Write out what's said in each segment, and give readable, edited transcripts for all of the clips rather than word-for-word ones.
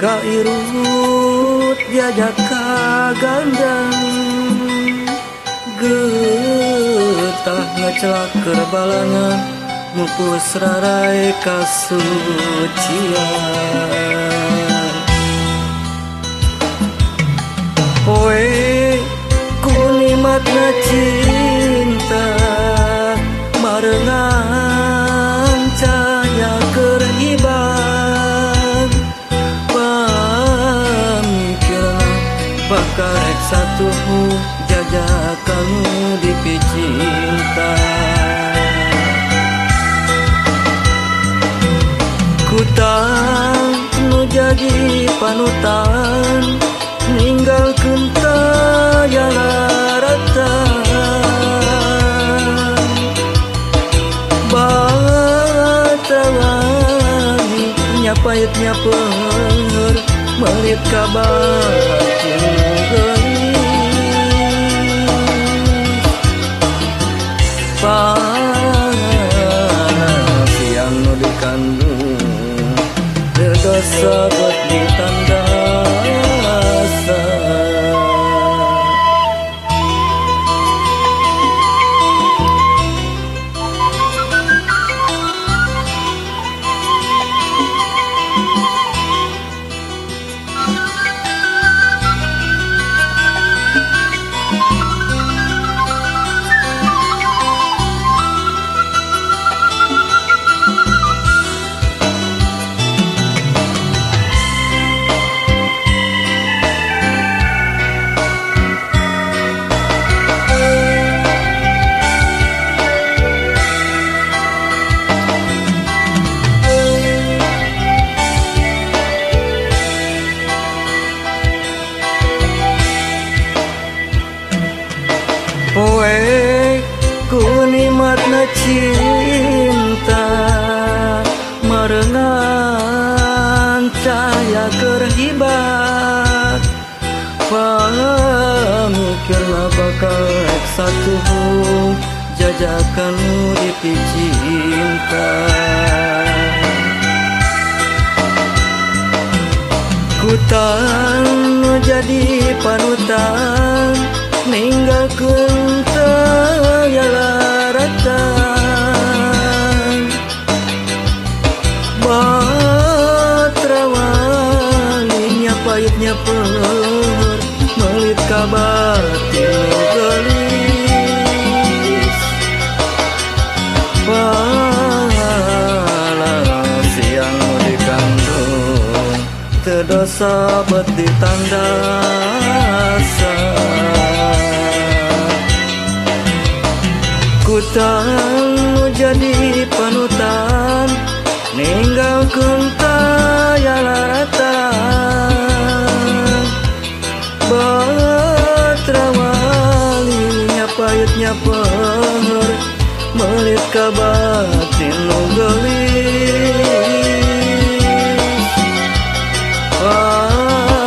kairut jajak kagandang getah ngecelak kerbalana mupus rarai kasucian poe kunimatna cinta marengan cahaya kerhiban pamikirna bakarek satu jajakan dipicinta kutang nu jadi panutan ninggalkeun tayalaratan batawani nyapait nyaper melit kabatin geulis panas yang nu dikandung dosa buat ditandasa poe kunimatna cinta marengan cahaya kerhibat pamikirna bakal satu jajakan dipicinta kutang jadi panutan ninggalkeun tayalaratan batrawani nyapait nyaper melit kabatin geulis panas yang nu dikandung teu dosa bet ditandasa kutang jadi panutan ninggalkeun tayalaratan batrawali nyapait nyaper melit kabatin nu geulis panas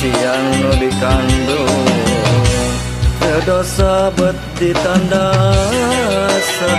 yang nu dikandung dosa bet ditandasa